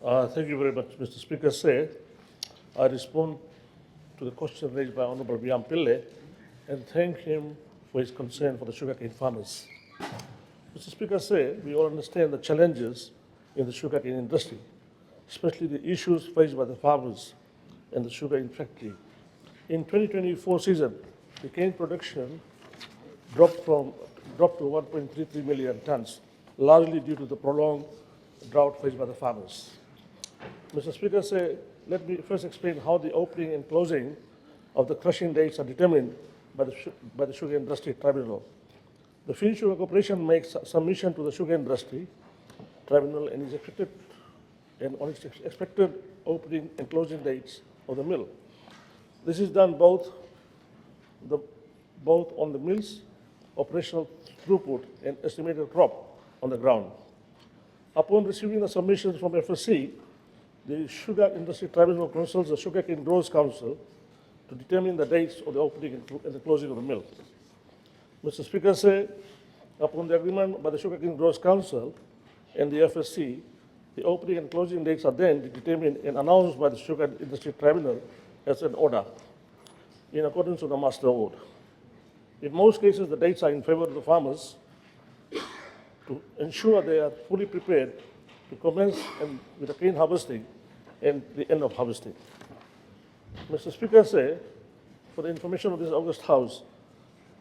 Thank you very much, Mr. Speaker. I respond to the question raised by Honorable Vyam Pillai and thank him for his concern for the sugarcane farmers. Mr. Speaker, we all understand the challenges in the sugarcane industry, especially the issues faced by the farmers and the sugar factory. In 2024 season, the cane production dropped to 1.33 million tons, largely due to the prolonged drought faced by the farmers. Mr. Speaker, let me first explain how the opening and closing of the crushing dates are determined by the Sugar Industry Tribunal. The Fiji Sugar Corporation makes submission to the Sugar Industry Tribunal and is expected on its expected opening and closing dates of the mill. This is done both on the mill's operational throughput and estimated crop on the ground. Upon receiving the submissions from FSC, the Sugar Industry Tribunal consults the Sugarcane Growers Council to determine the dates of the opening and the closing of the mill. Mr. Speaker, upon the agreement by the Sugarcane Growers Council and the FSC, the opening and closing dates are then determined and announced by the Sugar Industry Tribunal as an order in accordance with the Master Order. In most cases, the dates are in favor of the farmers to ensure they are fully prepared to commence with the cane harvesting and the end of harvesting. Mr. Speaker, for the information of this August House,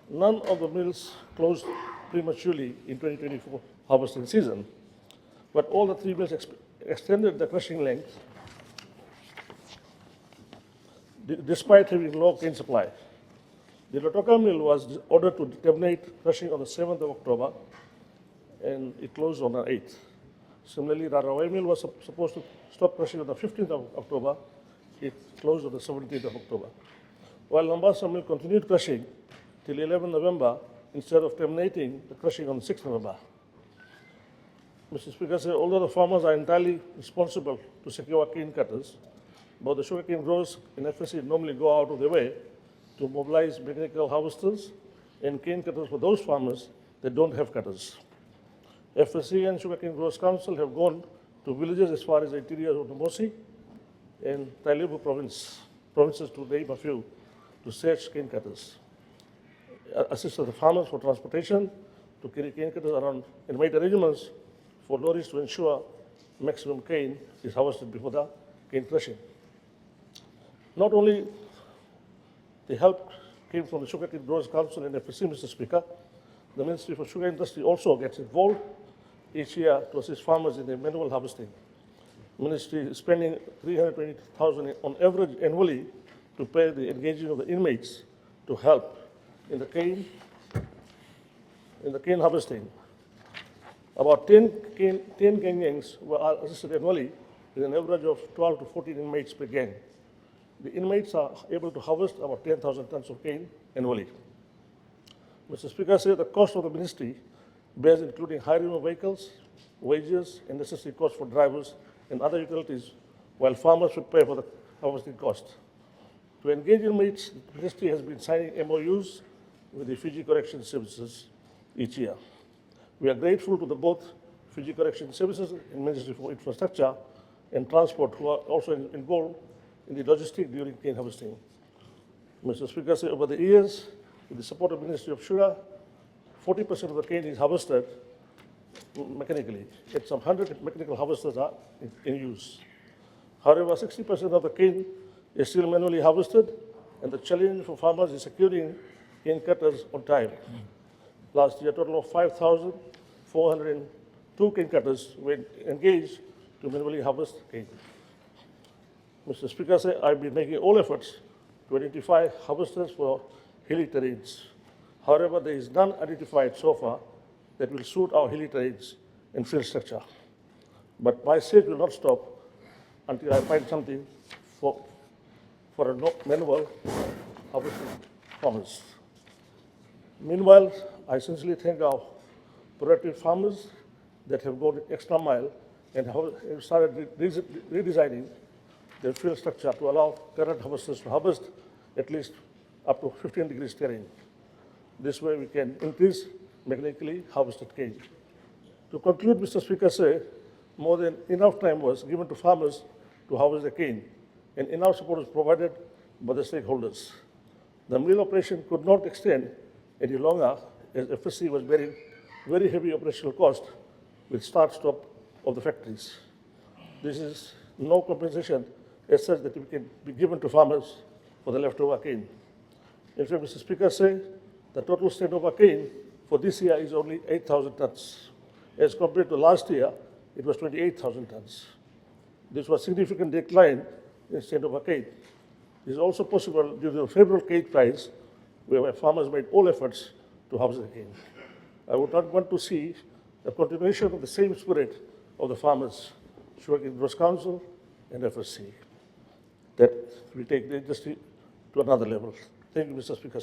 none of the mills closed prematurely in 2024 harvesting season, but all the three mills extended the crushing length despite having low cane supply. The Lotoka mill was ordered to terminate crushing on the 7th of October, and it closed on the 8th. Similarly, Rarawai mill was supposed to stop crushing on the 15th of October. It closed on the 17th of October. While Lambasa mill continued crushing till 11 November instead of terminating the crushing on 6 November. Mr. Speaker, although the farmers are entirely responsible to secure cane cutters, both the sugarcane growers and FSC normally go out of their way to mobilize mechanical harvesters and cane cutters for those farmers that don't have cutters. FSC and Sugarcane Growers Council have gone to villages as far as the interior of Namosi and Tailebu provinces to name a few, to search cane cutters, assist the farmers for transportation, to carry cane cutters around, and made arrangements for lorries to ensure maximum cane is harvested before the cane crushing. Not only the help came from the Sugarcane Growers Council and FSC, Mr. Speaker, the Ministry for Sugar Industry also gets involved each year to assist farmers in their manual harvesting. Ministry is spending 320,000 on average annually to pay the engaging of the inmates to help in the cane harvesting. About 10 cane gangs were assisted annually with an average of 12 to 14 inmates per gang. The inmates are able to harvest about 10,000 tons of cane annually. Mr. Speaker, the cost of the ministry bears including hiring of vehicles, wages, and necessary costs for drivers and other utilities, while farmers should pay for the harvesting cost. To engage inmates, the ministry has been signing MOUs with the Fiji Correction Services each year. We are grateful to both Fiji Correction Services and Ministry for Infrastructure and Transport, who are also involved in the logistics during cane harvesting. Mr. Speaker, over the years, with the support of the Ministry of Sugar, 40% of the cane is harvested mechanically, and some 100 mechanical harvesters are in use. However, 60% of the cane is still manually harvested, and the challenge for farmers is securing cane cutters on time. Last year, a total of 5,402 cane cutters were engaged to manually harvest cane. Mr. Speaker, I've been making all efforts to identify harvesters for hilly terrains. However, there is none identified so far that will suit our hilly terrains and field structure. But my search will not stop until I find something for a manual harvesting farmers. Meanwhile, I sincerely thank our proactive farmers that have gone the extra mile and have started redesigning their field structure to allow current harvesters to harvest at least up to 15 degrees terrain. This way we can increase mechanically harvested cane. To conclude, Mr. Speaker, more than enough time was given to farmers to harvest the cane, and enough support was provided by the stakeholders. The mill operation could not extend any longer as FSC was bearing very heavy operational cost with start-stop of the factories. This is no compensation as such that can be given to farmers for the leftover cane. In fact, Mr. Speaker, say the total standover cane for this year is only 8,000 tons. As compared to last year, it was 28,000 tons. This was a significant decline in standover cane. This is also possible due to the favorable cane price, where farmers made all efforts to harvest the cane. I would not want to see the continuation of the same spirit of the farmers, Sugarcane Growers Council and FSC, that we take the industry to another level. Thank you, Mr. Speaker.